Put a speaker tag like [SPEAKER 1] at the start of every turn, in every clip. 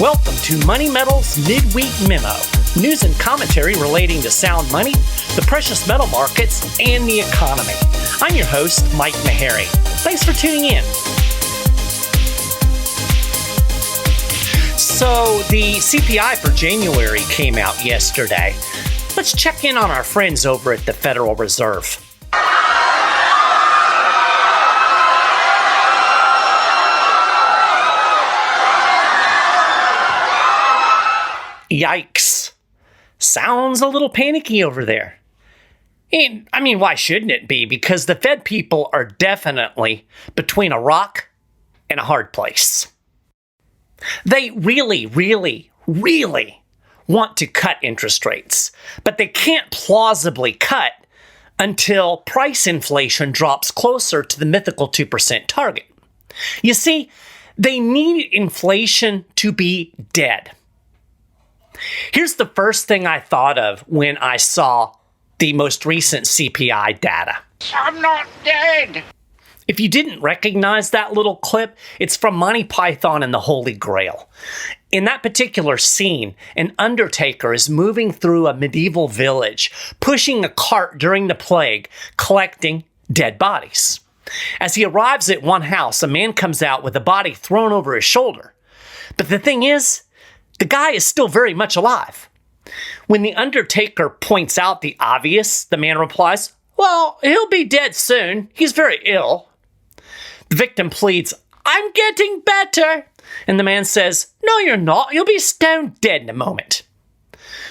[SPEAKER 1] Welcome to Money Metals Midweek Memo, news and commentary relating to sound money, the precious metal markets, and the economy. I'm your host, Mike Maharrey. Thanks for tuning in. So, the CPI for January came out yesterday. Let's check in on our friends over at the Federal Reserve. Yikes. Sounds a little panicky over there. And, why shouldn't it be? Because the Fed people are definitely between a rock and a hard place. They really want to cut interest rates, but they can't plausibly cut until price inflation drops closer to the mythical 2% target. You see, they need inflation to be dead. Here's the first thing I thought of when I saw the most recent CPI data.
[SPEAKER 2] I'm not dead.
[SPEAKER 1] If you didn't recognize that little clip, it's from Monty Python and the Holy Grail. In that particular scene, an undertaker is moving through a medieval village, pushing a cart during the plague, collecting dead bodies. As he arrives at one house, a man comes out with a body thrown over his shoulder. But the thing is, the guy is still very much alive. When the undertaker points out the obvious, the man replies, "Well, he'll be dead soon. He's very ill." The victim pleads, "I'm getting better." And the man says, "No, you're not. You'll be stone dead in a moment."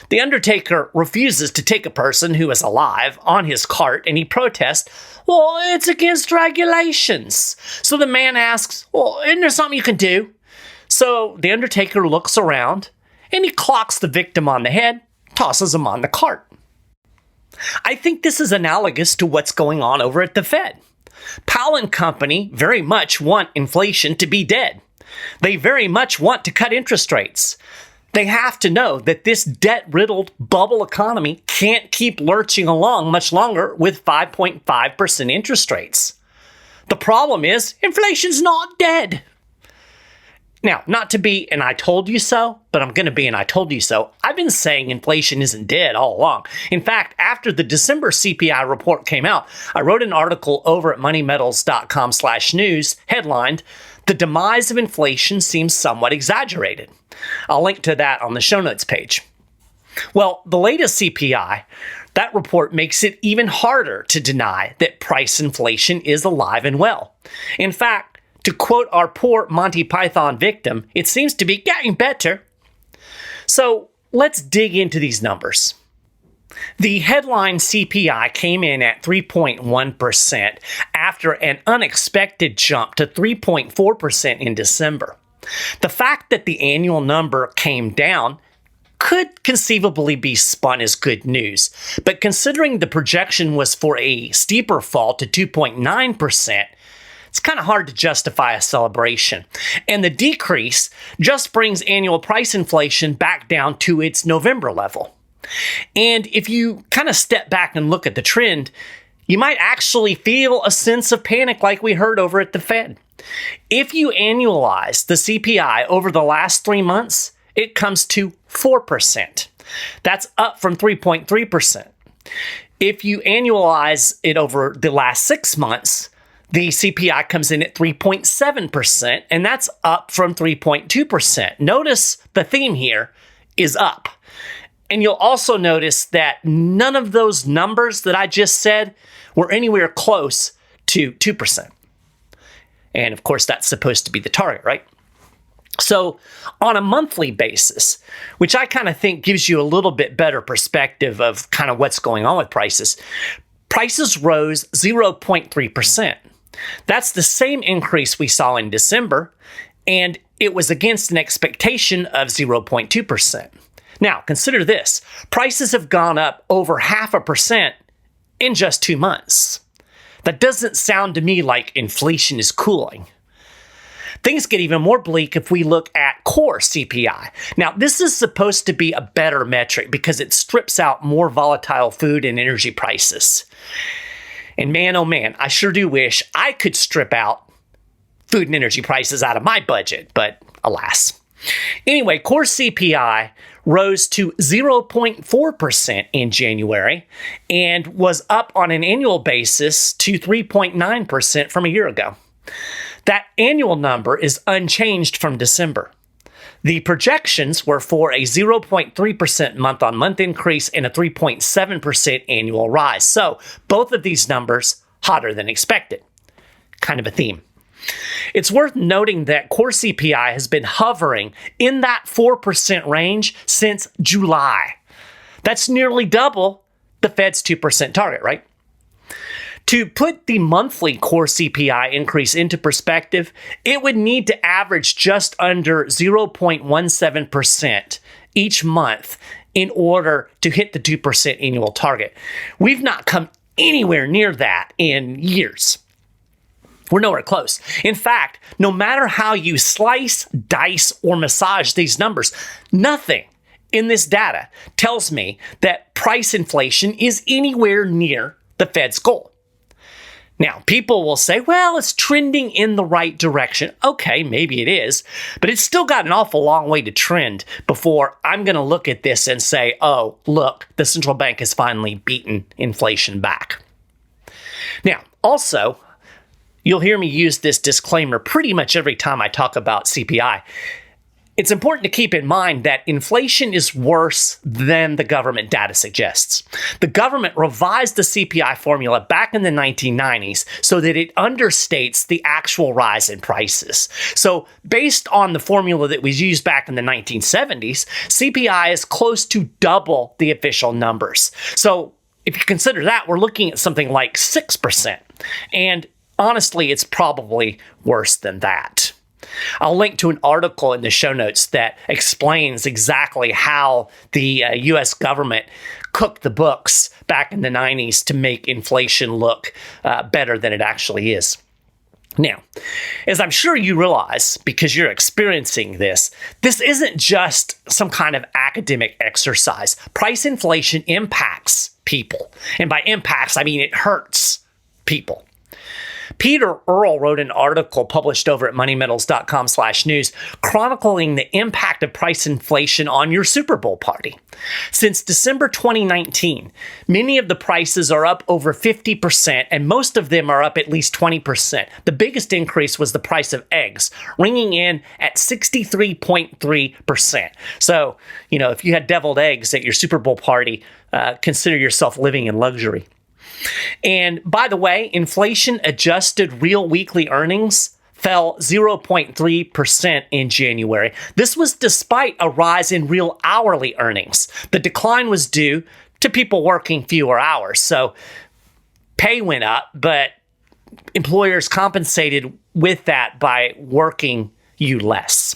[SPEAKER 1] The undertaker refuses to take a person who is alive on his cart, and he protests, "Well, it's against regulations." So the man asks, "Well, isn't there something you can do?" So the undertaker looks around, and he clocks the victim on the head, tosses him on the cart. I think this is analogous to what's going on over at the Fed. Powell and company very much want inflation to be dead. They very much want to cut interest rates. They have to know that this debt-riddled bubble economy can't keep lurching along much longer with 5.5% interest rates. The problem is inflation's not dead. Now, not to be an I told you so, but I'm going to be an I told you so. I've been saying inflation isn't dead all along. In fact, after the December CPI report came out, I wrote an article over at moneymetals.com/news headlined, "The Demise of Inflation Seems Somewhat Exaggerated." I'll link to that on the show notes page. Well, the latest CPI, that report makes it even harder to deny that price inflation is alive and well. In fact, to quote our poor Monty Python victim, it seems to be getting better. So let's dig into these numbers. The headline CPI came in at 3.1% after an unexpected jump to 3.4% in December. The fact that the annual number came down could conceivably be spun as good news, but considering the projection was for a steeper fall to 2.9%, it's kind of hard to justify a celebration. And the decrease just brings annual price inflation back down to its November level. And if you kind of step back and look at the trend, you might actually feel a sense of panic like we heard over at the Fed. If you annualize the CPI over the last 3 months, it comes to 4%. That's up from 3.3%. If you annualize it over the last 6 months, the CPI comes in at 3.7%, and that's up from 3.2%. Notice the theme here is up. And you'll also notice that none of those numbers that I just said were anywhere close to 2%. And of course, that's supposed to be the target, right? So on a monthly basis, which I kind of think gives you a little bit better perspective of kind of what's going on with prices, prices rose 0.3%. That's the same increase we saw in December, and it was against an expectation of 0.2%. Now, consider this. Prices have gone up over 0.5% in just 2 months. That doesn't sound to me like inflation is cooling. Things get even more bleak if we look at core CPI. Now, this is supposed to be a better metric because it strips out more volatile food and energy prices. And man, oh man, I sure do wish I could strip out food and energy prices out of my budget, but alas. Anyway, core CPI rose to 0.4% in January and was up on an annual basis to 3.9% from a year ago. That annual number is unchanged from December. The projections were for a 0.3% month-on-month increase and a 3.7% annual rise. So both of these numbers hotter than expected. Kind of a theme. It's worth noting that core CPI has been hovering in that 4% range since July. That's nearly double the Fed's 2% target, right? To put the monthly core CPI increase into perspective, it would need to average just under 0.17% each month in order to hit the 2% annual target. We've not come anywhere near that in years. We're nowhere close. In fact, no matter how you slice, dice, or massage these numbers, nothing in this data tells me that price inflation is anywhere near the Fed's goal. Now, people will say, well, it's trending in the right direction. Okay, maybe it is, but it's still got an awful long way to trend before I'm going to look at this and say, oh, look, the central bank has finally beaten inflation back. Now, also, you'll hear me use this disclaimer pretty much every time I talk about CPI. It's important to keep in mind that inflation is worse than the government data suggests. The government revised the CPI formula back in the 1990s so that it understates the actual rise in prices. So based on the formula that was used back in the 1970s, CPI is close to double the official numbers. So if you consider that, we're looking at something like 6%. And honestly, it's probably worse than that. I'll link to an article in the show notes that explains exactly how the U.S. government cooked the books back in the 90s to make inflation look better than it actually is. Now, as I'm sure you realize, because you're experiencing this isn't just some kind of academic exercise. Price inflation impacts people. And by impacts, I mean it hurts people. Peter Earle wrote an article published over at moneymetals.com/news chronicling the impact of price inflation on your Super Bowl party. Since December 2019, many of the prices are up over 50%, and most of them are up at least 20%. The biggest increase was the price of eggs, ringing in at 63.3%. So, if you had deviled eggs at your Super Bowl party, consider yourself living in luxury. And by the way, inflation-adjusted real weekly earnings fell 0.3% in January. This was despite a rise in real hourly earnings. The decline was due to people working fewer hours. So pay went up, but employers compensated with that by working you less.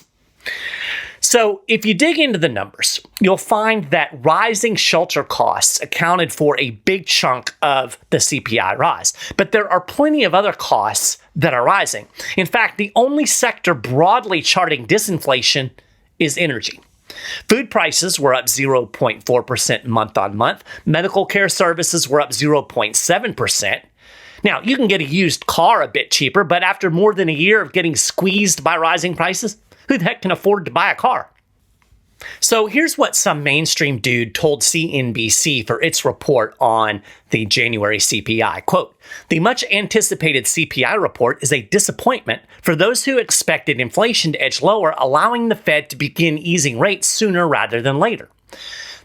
[SPEAKER 1] So if you dig into the numbers, you'll find that rising shelter costs accounted for a big chunk of the CPI rise. But there are plenty of other costs that are rising. In fact, the only sector broadly charting disinflation is energy. Food prices were up 0.4% month on month. Medical care services were up 0.7%. Now, you can get a used car a bit cheaper, but after more than a year of getting squeezed by rising prices, who the heck can afford to buy a car? So here's what some mainstream dude told CNBC for its report on the January CPI. Quote, "The much anticipated CPI report is a disappointment for those who expected inflation to edge lower, allowing the Fed to begin easing rates sooner rather than later."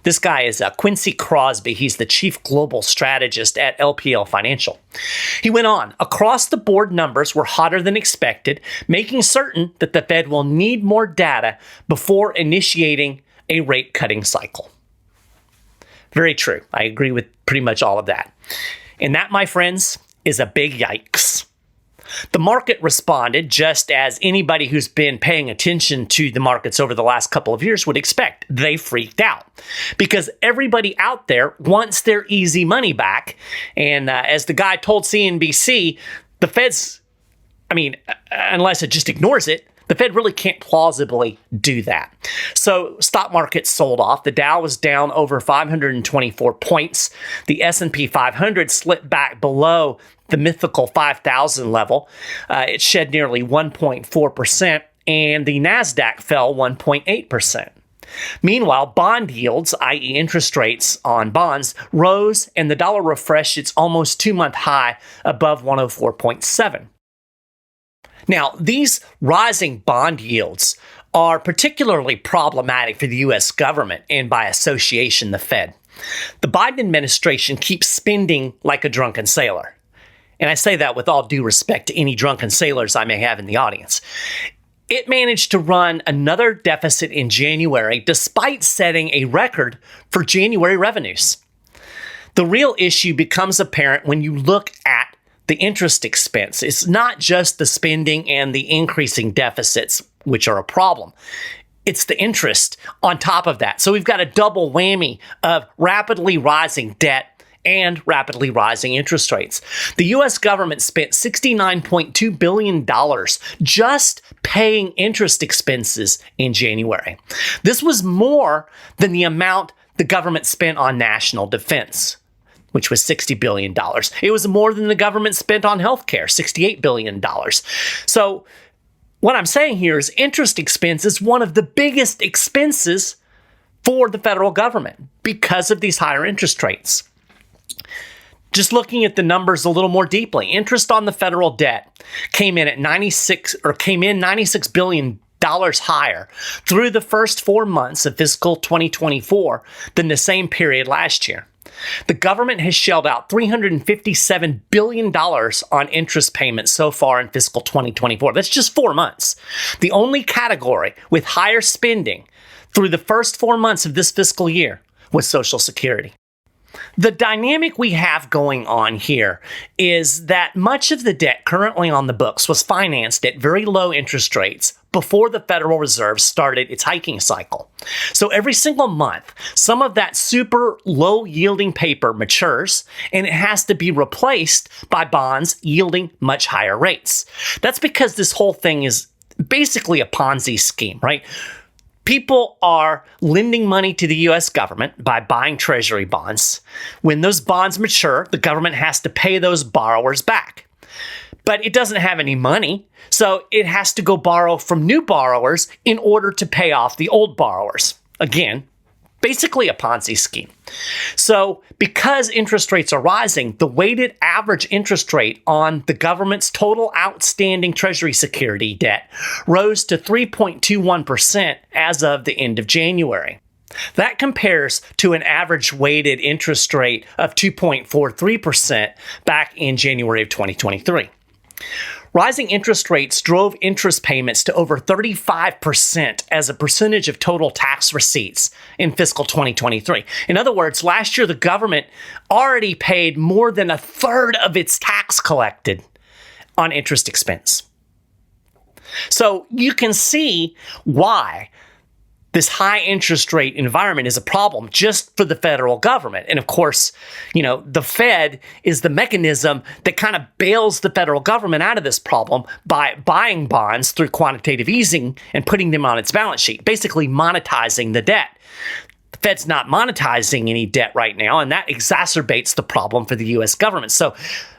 [SPEAKER 1] This guy is Quincy Crosby. He's the chief global strategist at LPL Financial. He went on, across-the-board numbers were hotter than expected, making certain that the Fed will need more data before initiating a rate-cutting cycle. Very true. I agree with pretty much all of that. And that, my friends, is a big yikes. The market responded just as anybody who's been paying attention to the markets over the last couple of years would expect. They freaked out because everybody out there wants their easy money back. And as the guy told CNBC, the Fed's, unless it just ignores it, the Fed really can't plausibly do that. So stock markets sold off. The Dow was down over 524 points. The S&P 500 slipped back below the mythical 5,000 level. It shed nearly 1.4%. and the NASDAQ fell 1.8%. Meanwhile, bond yields, i.e. interest rates on bonds, rose and the dollar refreshed its almost 2-month high above 104.7. Now, these rising bond yields are particularly problematic for the U.S. government and by association, the Fed. The Biden administration keeps spending like a drunken sailor. And I say that with all due respect to any drunken sailors I may have in the audience. It managed to run another deficit in January despite setting a record for January revenues. The real issue becomes apparent when you look at the interest expense. It's not just the spending and the increasing deficits, which are a problem. It's the interest on top of that. So we've got a double whammy of rapidly rising debt and rapidly rising interest rates. The U.S. government spent $69.2 billion just paying interest expenses in January. This was more than the amount the government spent on national defense, which was $60 billion. It was more than the government spent on healthcare, $68 billion. So what I'm saying here is interest expense is one of the biggest expenses for the federal government because of these higher interest rates. Just looking at the numbers a little more deeply, interest on the federal debt came in $96 billion higher through the first 4 months of fiscal 2024 than the same period last year. The government has shelled out $357 billion on interest payments so far in fiscal 2024. That's just 4 months. The only category with higher spending through the first 4 months of this fiscal year was Social Security. The dynamic we have going on here is that much of the debt currently on the books was financed at very low interest rates before the Federal Reserve started its hiking cycle. So every single month, some of that super low-yielding paper matures, and it has to be replaced by bonds yielding much higher rates. That's because this whole thing is basically a Ponzi scheme, right? People are lending money to the U.S. government by buying treasury bonds. When those bonds mature, the government has to pay those borrowers back. But it doesn't have any money, so it has to go borrow from new borrowers in order to pay off the old borrowers. Again, basically a Ponzi scheme. So because interest rates are rising, the weighted average interest rate on the government's total outstanding Treasury security debt rose to 3.21% as of the end of January. That compares to an average weighted interest rate of 2.43% back in January of 2023. Rising interest rates drove interest payments to over 35% as a percentage of total tax receipts in fiscal 2023. In other words, last year the government already paid more than a third of its tax collected on interest expense. So you can see why this high interest rate environment is a problem just for the federal government. And of course, the Fed is the mechanism that kind of bails the federal government out of this problem by buying bonds through quantitative easing and putting them on its balance sheet, basically monetizing the debt. The Fed's not monetizing any debt right now, and that exacerbates the problem for the U.S. government. So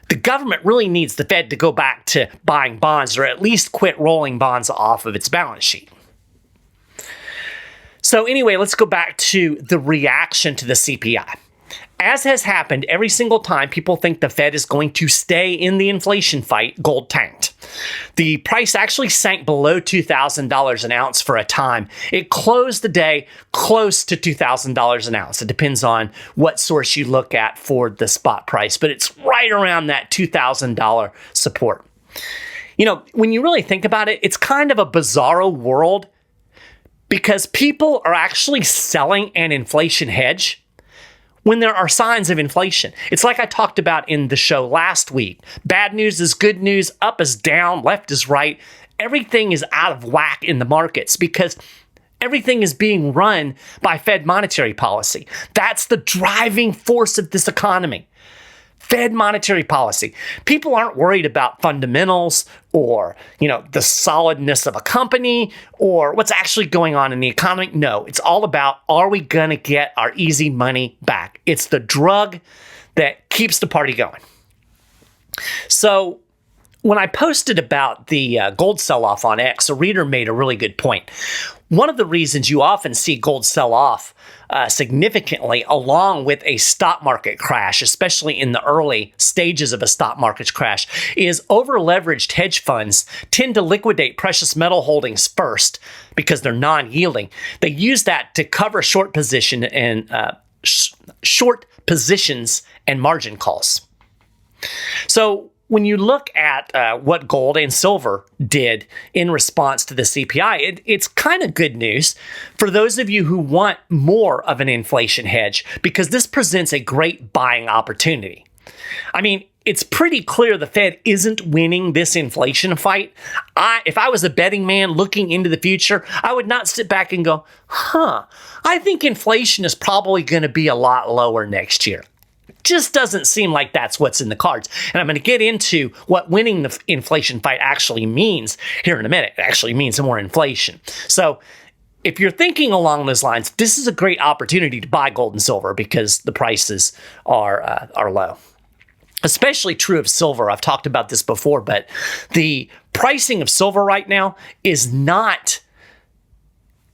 [SPEAKER 1] the government really needs the Fed to go back to buying bonds or at least quit rolling bonds off of its balance sheet. So anyway, let's go back to the reaction to the CPI. As has happened every single time people think the Fed is going to stay in the inflation fight, gold tanked. The price actually sank below $2,000 an ounce for a time. It closed the day close to $2,000 an ounce. It depends on what source you look at for the spot price, but it's right around that $2,000 support. When you really think about it, it's kind of a bizarro world because people are actually selling an inflation hedge when there are signs of inflation. It's like I talked about in the show last week. Bad news is good news, up is down, left is right. Everything is out of whack in the markets because everything is being run by Fed monetary policy. That's the driving force of this economy. Fed monetary policy. People aren't worried about fundamentals or, the solidness of a company or what's actually going on in the economy. No, it's all about, are we going to get our easy money back? It's the drug that keeps the party going. So when I posted about the gold sell-off on X, a reader made a really good point. One of the reasons you often see gold sell off significantly along with a stock market crash, especially in the early stages of a stock market crash, is over-leveraged hedge funds tend to liquidate precious metal holdings first because they're non-yielding. They use that to cover short positions and margin calls. So when you look at what gold and silver did in response to the CPI, it's kind of good news for those of you who want more of an inflation hedge, because this presents a great buying opportunity. I mean, it's pretty clear the Fed isn't winning this inflation fight. If I was a betting man looking into the future, I would not sit back and go, I think inflation is probably going to be a lot lower next year. Just doesn't seem like that's what's in the cards. And I'm going to get into what winning the inflation fight actually means here in a minute. It actually means more inflation. So if you're thinking along those lines, this is a great opportunity to buy gold and silver because the prices are low. Especially true of silver. I've talked about this before, but the pricing of silver right now is not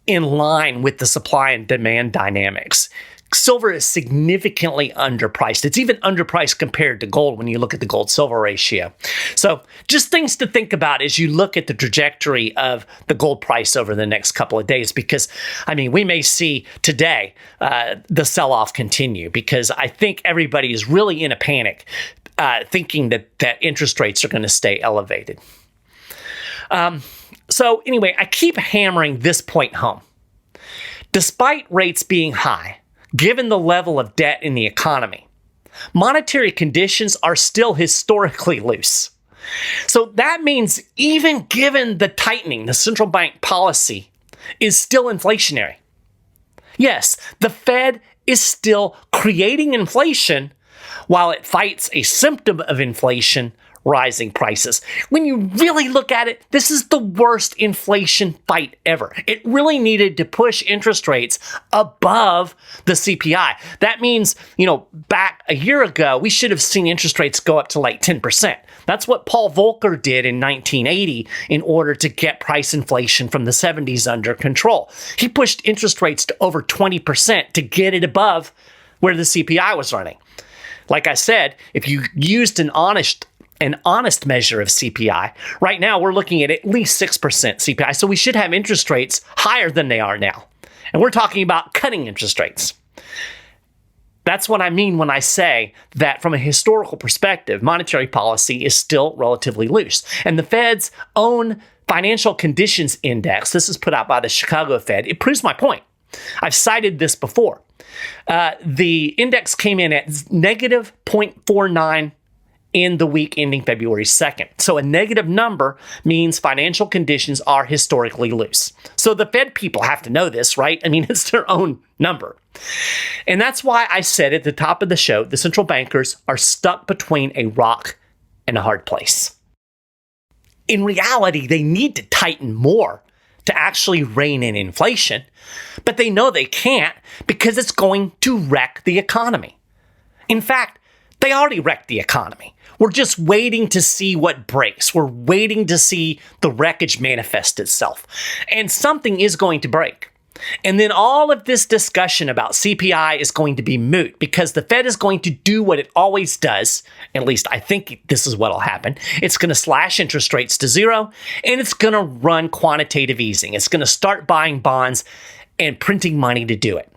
[SPEAKER 1] in line with the supply and demand dynamics. Silver is significantly underpriced. It's even underpriced compared to gold when you look at the gold-silver ratio. So just things to think about as you look at the trajectory of the gold price over the next couple of days, because, I mean, we may see today the sell-off continue because I think everybody is really in a panic thinking that interest rates are going to stay elevated. So anyway, I keep hammering this point home. Despite rates being high, given the level of debt in the economy, monetary conditions are still historically loose. So that means even given the tightening, the central bank policy is still inflationary. Yes, the Fed is still creating inflation while it fights a symptom of inflation, rising prices. When you really look at it, this is the worst inflation fight ever. It really needed to push interest rates above the CPI. That means, back a year ago, we should have seen interest rates go up to like 10%. That's what Paul Volcker did in 1980 in order to get price inflation from the 70s under control. He pushed interest rates to over 20% to get it above where the CPI was running. Like I said, if you used an honest measure of CPI, right now we're looking at least 6% CPI. So we should have interest rates higher than they are now. And we're talking about cutting interest rates. That's what I mean when I say that from a historical perspective, monetary policy is still relatively loose. And the Fed's own financial conditions index, this is put out by the Chicago Fed, it proves my point. I've cited this before. The index came in at negative 0.49 in the week ending February 2nd. So a negative number means financial conditions are historically loose. So the Fed people have to know this, right? I mean, it's their own number. And that's why I said at the top of the show, the central bankers are stuck between a rock and a hard place. In reality, they need to tighten more to actually rein in inflation, but they know they can't because it's going to wreck the economy. In fact, they already wrecked the economy. We're just waiting to see what breaks. We're waiting to see the wreckage manifest itself. And something is going to break. And then all of this discussion about CPI is going to be moot because the Fed is going to do what it always does. At least I think this is what will happen. It's going to slash interest rates to zero, and it's going to run quantitative easing. It's going to start buying bonds and printing money to do it.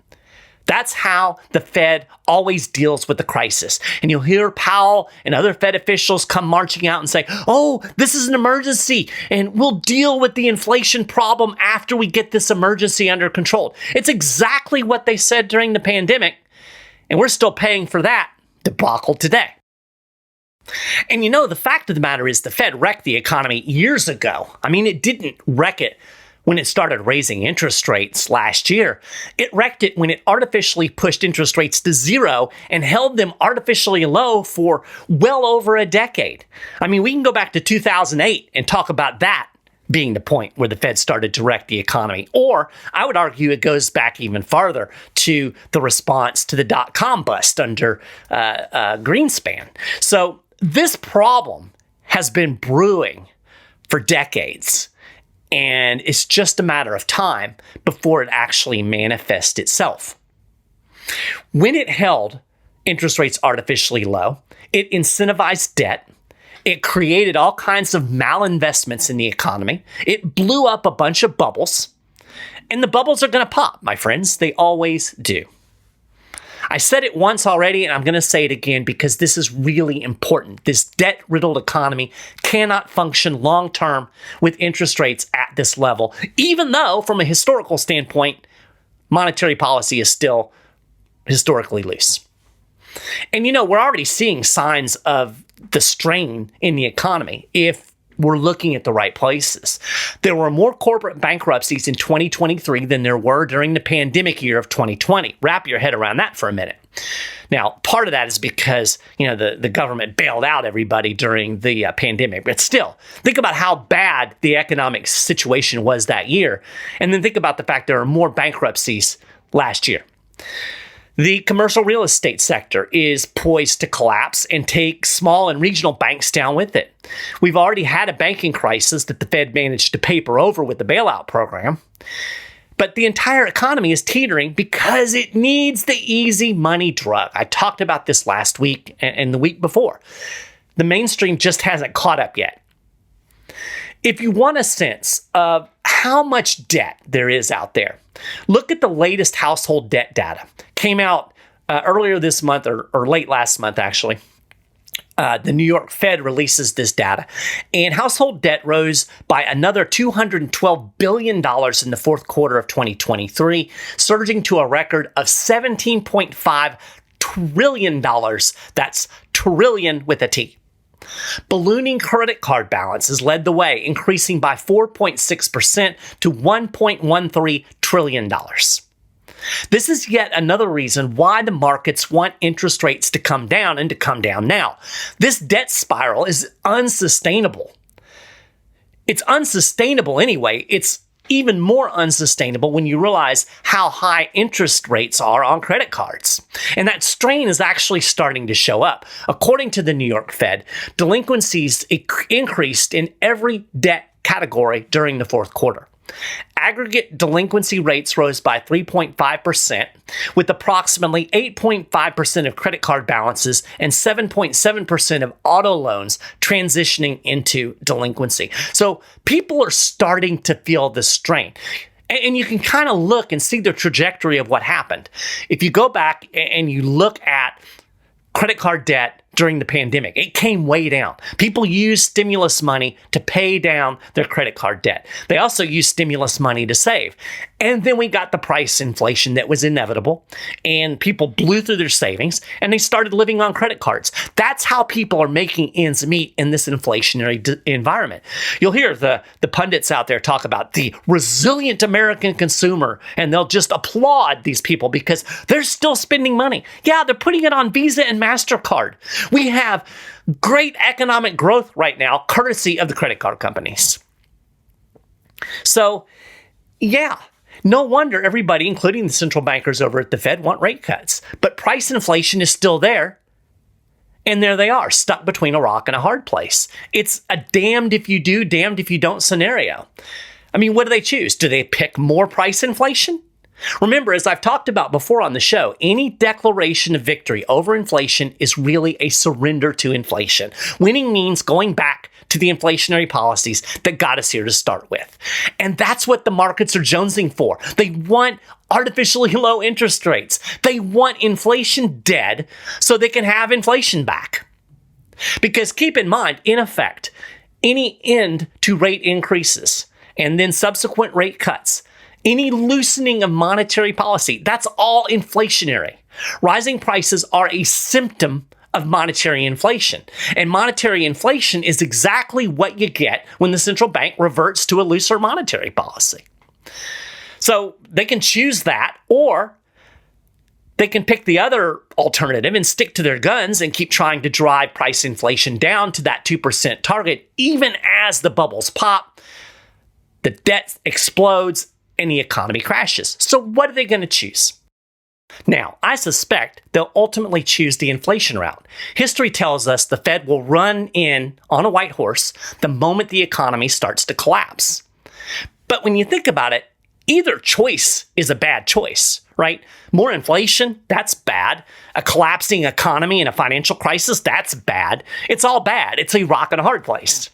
[SPEAKER 1] That's how the Fed always deals with the crisis. And you'll hear Powell and other Fed officials come marching out and say, oh, this is an emergency, and we'll deal with the inflation problem after we get this emergency under control. It's exactly what they said during the pandemic, and we're still paying for that debacle today. And the fact of the matter is the Fed wrecked the economy years ago. I mean, it didn't wreck it when it started raising interest rates last year. It wrecked it when it artificially pushed interest rates to zero and held them artificially low for well over a decade. I mean, we can go back to 2008 and talk about that being the point where the Fed started to wreck the economy. Or I would argue it goes back even farther to the response to the dot-com bust under Greenspan. So this problem has been brewing for decades, and it's just a matter of time before it actually manifests itself. When it held interest rates artificially low, it incentivized debt. It created all kinds of malinvestments in the economy. It blew up a bunch of bubbles. And the bubbles are going to pop, my friends. They always do. I said it once already, and I'm going to say it again because this is really important. This debt-riddled economy cannot function long-term with interest rates at this level, even though, from a historical standpoint, monetary policy is still historically loose. And, we're already seeing signs of the strain in the economy if we're looking at the right places. There were more corporate bankruptcies in 2023 than there were during the pandemic year of 2020. Wrap your head around that for a minute. Now, part of that is because, the government bailed out everybody during the pandemic. But still, think about how bad the economic situation was that year. And then think about the fact there are more bankruptcies last year. The commercial real estate sector is poised to collapse and take small and regional banks down with it. We've already had a banking crisis that the Fed managed to paper over with the bailout program. But the entire economy is teetering because it needs the easy money drug. I talked about this last week and the week before. The mainstream just hasn't caught up yet. If you want a sense of how much debt there is out there, look at the latest household debt data. Came out earlier this month or late last month, actually. The New York Fed releases this data, and household debt rose by another $212 billion in the fourth quarter of 2023, surging to a record of $17.5 trillion. That's trillion with a T. Ballooning credit card balances led the way, increasing by 4.6% to $1.13 trillion. This is yet another reason why the markets want interest rates to come down and to come down now. This debt spiral is unsustainable. It's unsustainable anyway. It's even more unsustainable when you realize how high interest rates are on credit cards. And that strain is actually starting to show up. According to the New York Fed, delinquencies increased in every debt category during the fourth quarter. Aggregate delinquency rates rose by 3.5%, with approximately 8.5% of credit card balances and 7.7% of auto loans transitioning into delinquency. So people are starting to feel the strain. And you can kind of look and see the trajectory of what happened. If you go back and you look at credit card debt during the pandemic, it came way down. People used stimulus money to pay down their credit card debt. They also used stimulus money to save. And then we got the price inflation that was inevitable, and people blew through their savings, and they started living on credit cards. That's how people are making ends meet in this inflationary environment. You'll hear the pundits out there talk about the resilient American consumer, and they'll just applaud these people because they're still spending money. Yeah, they're putting it on Visa and MasterCard. We have great economic growth right now, courtesy of the credit card companies. So, yeah, no wonder everybody, including the central bankers over at the Fed, want rate cuts. But price inflation is still there. And there they are, stuck between a rock and a hard place. It's a damned if you do, damned if you don't scenario. I mean, what do they choose? Do they pick more price inflation? Remember, as I've talked about before on the show, any declaration of victory over inflation is really a surrender to inflation. Winning means going back to the inflationary policies that got us here to start with. And that's what the markets are jonesing for. They want artificially low interest rates. They want inflation dead so they can have inflation back. Because keep in mind, in effect, any end to rate increases and then subsequent rate cuts, any loosening of monetary policy, that's all inflationary. Rising prices are a symptom of monetary inflation. And monetary inflation is exactly what you get when the central bank reverts to a looser monetary policy. So they can choose that, or they can pick the other alternative and stick to their guns and keep trying to drive price inflation down to that 2% target, even as the bubbles pop, the debt explodes, and the economy crashes. So what are they going to choose? Now, I suspect they'll ultimately choose the inflation route. History tells us the Fed will run in on a white horse the moment the economy starts to collapse. But when you think about it, either choice is a bad choice, right? More inflation, that's bad. A collapsing economy and a financial crisis, that's bad. It's all bad. It's a rock and a hard place.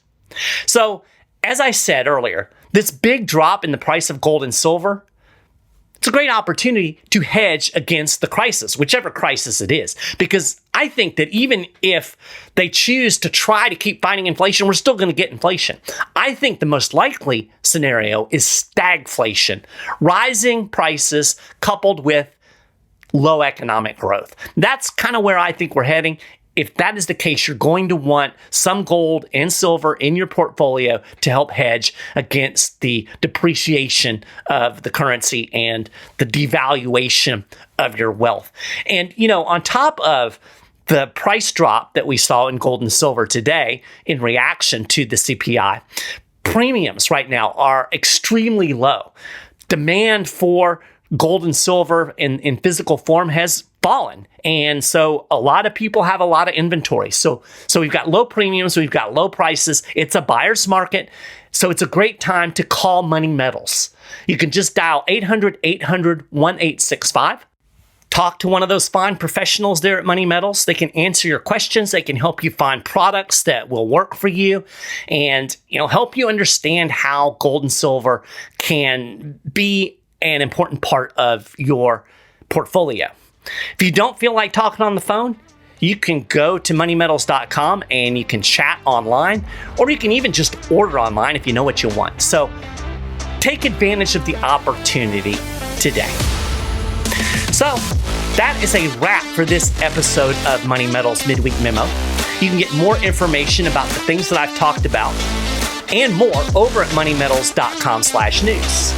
[SPEAKER 1] So, as I said earlier, this big drop in the price of gold and silver, it's a great opportunity to hedge against the crisis, whichever crisis it is, because I think that even if they choose to try to keep fighting inflation, we're still going to get inflation. I think the most likely scenario is stagflation, rising prices coupled with low economic growth. That's kind of where I think we're heading. If that is the case, you're going to want some gold and silver in your portfolio to help hedge against the depreciation of the currency and the devaluation of your wealth. And, on top of the price drop that we saw in gold and silver today in reaction to the CPI, premiums right now are extremely low. Demand for gold and silver in physical form has fallen. And so a lot of people have a lot of inventory. So we've got low premiums, we've got low prices. It's a buyer's market. So it's a great time to call Money Metals. You can just dial 800-800-1865. Talk to one of those fine professionals there at Money Metals. They can answer your questions. They can help you find products that will work for you and, help you understand how gold and silver can be an important part of your portfolio. If you don't feel like talking on the phone, you can go to moneymetals.com and you can chat online, or you can even just order online if you know what you want. So take advantage of the opportunity today. So that is a wrap for this episode of Money Metals Midweek Memo. You can get more information about the things that I've talked about and more over at moneymetals.com/news.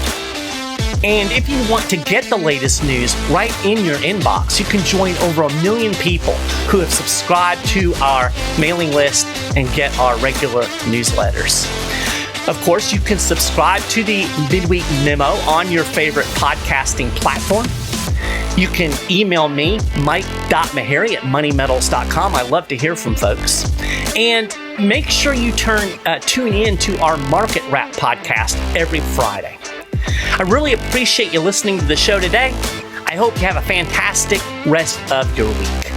[SPEAKER 1] And if you want to get the latest news right in your inbox, you can join over 1 million people who have subscribed to our mailing list and get our regular newsletters. Of course, you can subscribe to the Midweek Memo on your favorite podcasting platform. You can email me, mike.maharrey at moneymetals.com. I love to hear from folks. And make sure you tune in to our Market Wrap podcast every Friday. I really appreciate you listening to the show today. I hope you have a fantastic rest of your week.